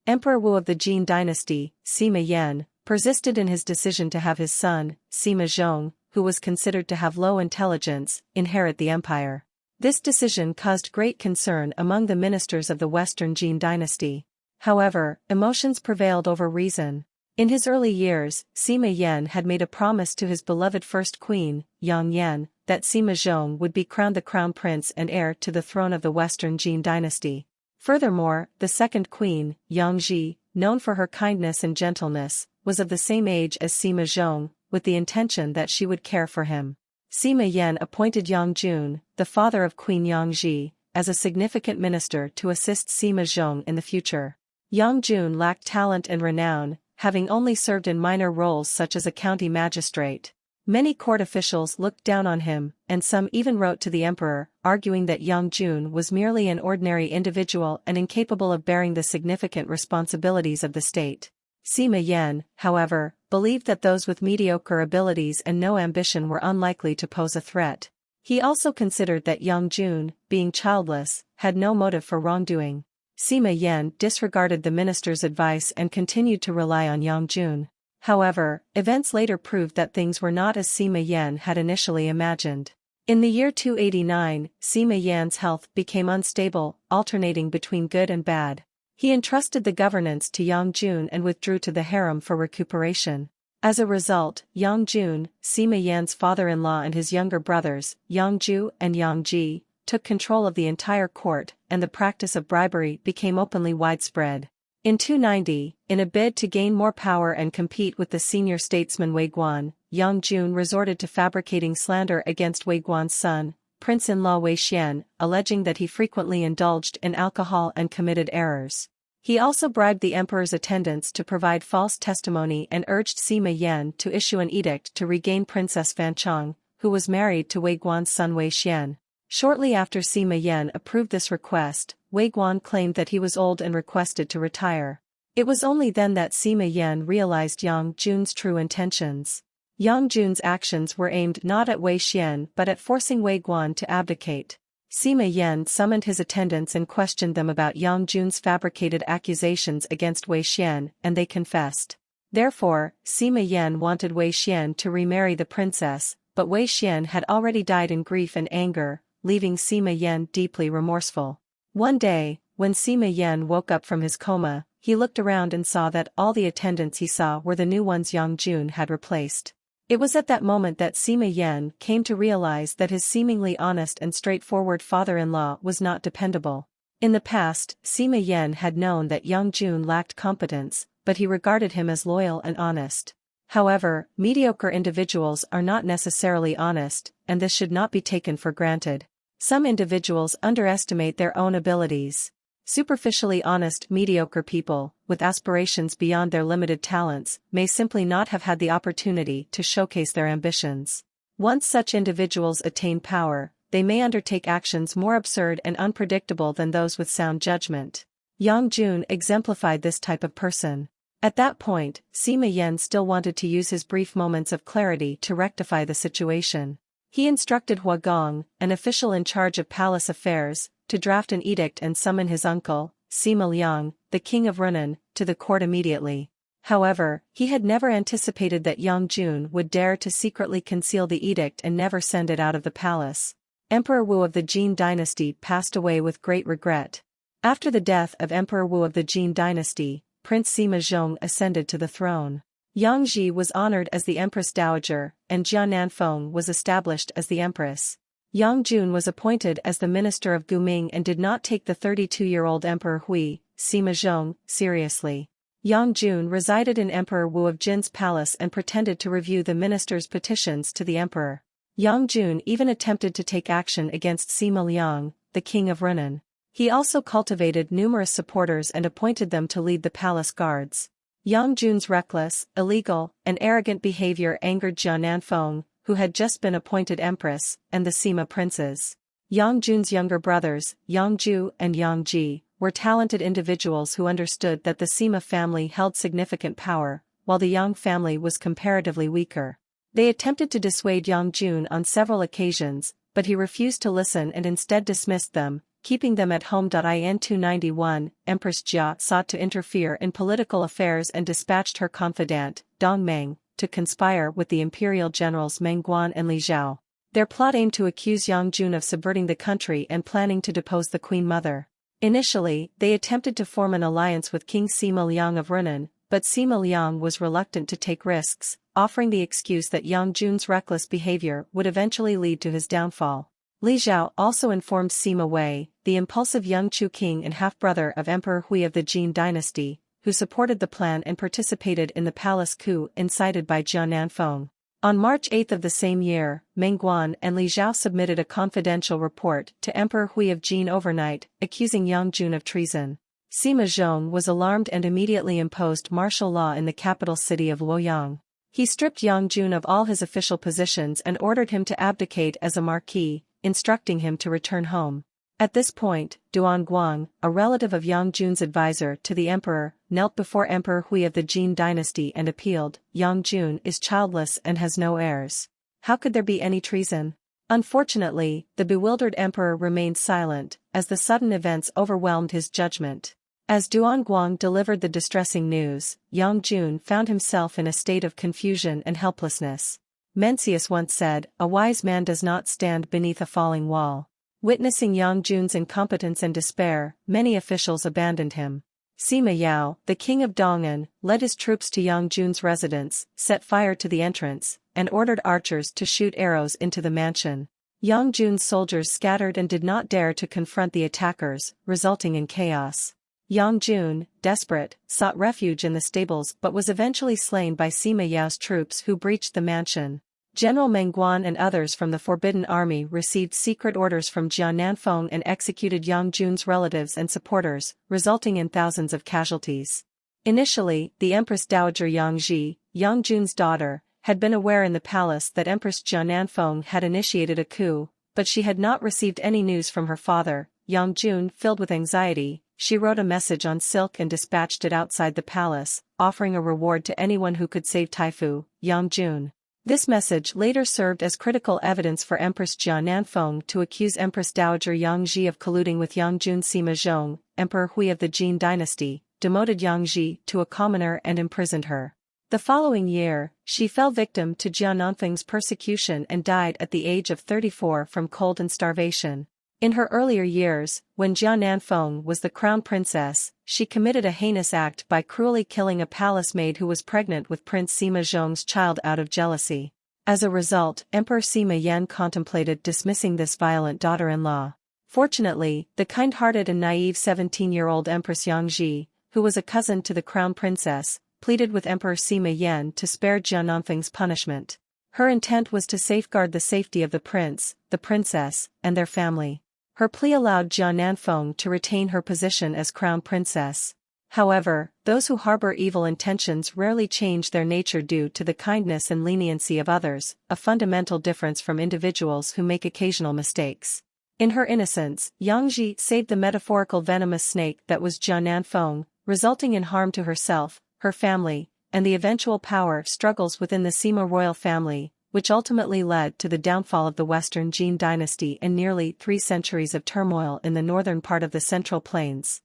Emperor Wu of the Jin dynasty, Sima Yan, persisted in his decision to have his son, Sima Zhong, who was considered to have low intelligence, inherit the empire. This decision caused great concern among the ministers of the Western Jin dynasty. However, emotions prevailed over reason. In his early years, Sima Yan had made a promise to his beloved first queen, Yang Yan, that Sima Zhong would be crowned the crown prince and heir to the throne of the Western Jin dynasty. Furthermore, the second queen, Yang Ji, known for her kindness and gentleness, was of the same age as Sima Zhong, with the intention that she would care for him. Sima Yan appointed Yang Jun, the father of Queen Yang Ji, as a significant minister to assist Sima Zhong in the future. Yang Jun lacked talent and renown, having only served in minor roles such as a county magistrate. Many court officials looked down on him, and some even wrote to the emperor, arguing that Yang Jun was merely an ordinary individual and incapable of bearing the significant responsibilities of the state. Sima Yan, however, believed that those with mediocre abilities and no ambition were unlikely to pose a threat. He also considered that Yang Jun, being childless, had no motive for wrongdoing. Sima Yan disregarded the minister's advice and continued to rely on Yang Jun. However, events later proved that things were not as Sima Yan had initially imagined. In the year 289, Sima Yan's health became unstable, alternating between good and bad. He entrusted the governance to Yang Jun and withdrew to the harem for recuperation. As a result, Yang Jun, Sima Yan's father-in-law and his younger brothers, Yang Ju and Yang Ji, took control of the entire court, and the practice of bribery became openly widespread. In 290, in a bid to gain more power and compete with the senior statesman Wei Guan, Yang Jun resorted to fabricating slander against Wei Guan's son, prince-in-law Wei Xian, alleging that he frequently indulged in alcohol and committed errors. He also bribed the emperor's attendants to provide false testimony and urged Sima Yan to issue an edict to regain Princess Fanchong, who was married to Wei Guan's son Wei Xian. Shortly after Sima Yan approved this request, Wei Guan claimed that he was old and requested to retire. It was only then that Sima Yan realized Yang Jun's true intentions. Yang Jun's actions were aimed not at Wei Xian but at forcing Wei Guan to abdicate. Sima Yan summoned his attendants and questioned them about Yang Jun's fabricated accusations against Wei Xian, and they confessed. Therefore, Sima Yan wanted Wei Xian to remarry the princess, but Wei Xian had already died in grief and anger, leaving Sima Yan deeply remorseful. One day, when Sima Yan woke up from his coma, he looked around and saw that all the attendants he saw were the new ones Yang Jun had replaced. It was at that moment that Sima Yan came to realize that his seemingly honest and straightforward father-in-law was not dependable. In the past, Sima Yan had known that Yang Jun lacked competence, but he regarded him as loyal and honest. However, mediocre individuals are not necessarily honest, and this should not be taken for granted. Some individuals underestimate their own abilities. Superficially honest mediocre people, with aspirations beyond their limited talents, may simply not have had the opportunity to showcase their ambitions. Once such individuals attain power, they may undertake actions more absurd and unpredictable than those with sound judgment. Yang Jun exemplified this type of person. At that point, Sima Yan still wanted to use his brief moments of clarity to rectify the situation. He instructed Hua Gong, an official in charge of palace affairs, to draft an edict and summon his uncle, Sima Liang, the king of Runan, to the court immediately. However, he had never anticipated that Yang Jun would dare to secretly conceal the edict and never send it out of the palace. Emperor Wu of the Jin dynasty passed away with great regret. After the death of Emperor Wu of the Jin dynasty, Prince Sima Zhong ascended to the throne. Yang Ji was honored as the Empress Dowager, and Jia Nanfeng was established as the Empress. Yang Jun was appointed as the Minister of Guming and did not take the 32-year-old Emperor Hui, Sima Zhong, seriously. Yang Jun resided in Emperor Wu of Jin's palace and pretended to review the minister's petitions to the emperor. Yang Jun even attempted to take action against Sima Liang, the king of Runan. He also cultivated numerous supporters and appointed them to lead the palace guards. Yang Jun's reckless, illegal, and arrogant behavior angered Jia Nanfeng, who had just been appointed empress, and the Sima princes. Yang Jun's younger brothers, Yang Ju and Yang Ji, were talented individuals who understood that the Sima family held significant power, while the Yang family was comparatively weaker. They attempted to dissuade Yang Jun on several occasions, but he refused to listen and instead dismissed them, keeping them at home. In 291, Empress Jia sought to interfere in political affairs and dispatched her confidant, Dong Meng, to conspire with the imperial generals Meng Guan and Li Zhao. Their plot aimed to accuse Yang Jun of subverting the country and planning to depose the Queen Mother. Initially, they attempted to form an alliance with King Sima Liang of Runan, but Sima Liang was reluctant to take risks, offering the excuse that Yang Jun's reckless behavior would eventually lead to his downfall. Li Zhao also informed Sima Wei, the impulsive young Chu king and half-brother of Emperor Hui of the Jin dynasty, who supported the plan and participated in the palace coup incited by Jia Nanfeng. On March 8 of the same year, Meng Guan and Li Zhao submitted a confidential report to Emperor Hui of Jin overnight, accusing Yang Jun of treason. Sima Zhong was alarmed and immediately imposed martial law in the capital city of Luoyang. He stripped Yang Jun of all his official positions and ordered him to abdicate as a marquis, instructing him to return home. At this point, Duan Guang, a relative of Yang Jun's advisor to the emperor, knelt before Emperor Hui of the Jin dynasty and appealed, "Yang Jun is childless and has no heirs. How could there be any treason?" Unfortunately, the bewildered emperor remained silent, as the sudden events overwhelmed his judgment. As Duan Guang delivered the distressing news, Yang Jun found himself in a state of confusion and helplessness. Mencius once said, "A wise man does not stand beneath a falling wall." Witnessing Yang Jun's incompetence and despair, many officials abandoned him. Sima Yao, the king of Dong'an, led his troops to Yang Jun's residence, set fire to the entrance, and ordered archers to shoot arrows into the mansion. Yang Jun's soldiers scattered and did not dare to confront the attackers, resulting in chaos. Yang Jun, desperate, sought refuge in the stables but was eventually slain by Sima Yao's troops who breached the mansion. General Meng Guan and others from the Forbidden Army received secret orders from Jia Nanfeng and executed Yang Jun's relatives and supporters, resulting in thousands of casualties. Initially, the Empress Dowager Yang Ji, Yang Jun's daughter, had been aware in the palace that Empress Jia Nanfeng had initiated a coup, but she had not received any news from her father. Yang Jun, filled with anxiety, she wrote a message on silk and dispatched it outside the palace, offering a reward to anyone who could save Taifu, Yang Jun. This message later served as critical evidence for Empress Jia Nanfeng to accuse Empress Dowager Yang Ji of colluding with Yang Jun. Sima Zhong, Emperor Hui of the Jin dynasty, demoted Yang Ji to a commoner and imprisoned her. The following year, she fell victim to Jia Nanfeng's persecution and died at the age of 34 from cold and starvation. In her earlier years, when Jia Nanfeng was the crown princess, she committed a heinous act by cruelly killing a palace maid who was pregnant with Prince Sima Zhong's child out of jealousy. As a result, Emperor Sima Yan contemplated dismissing this violent daughter-in-law. Fortunately, the kind-hearted and naive 17-year-old Empress Yang Ji, who was a cousin to the crown princess, pleaded with Emperor Sima Yan to spare Jia Nanfeng's punishment. Her intent was to safeguard the safety of the prince, the princess, and their family. Her plea allowed Jia Nanfeng to retain her position as crown princess. However, those who harbor evil intentions rarely change their nature due to the kindness and leniency of others, a fundamental difference from individuals who make occasional mistakes. In her innocence, Yang Ji saved the metaphorical venomous snake that was Jia Nanfeng, resulting in harm to herself, her family, and the eventual power struggles within the Sima royal family, which ultimately led to the downfall of the Western Jin dynasty and nearly 3 centuries of turmoil in the northern part of the Central Plains.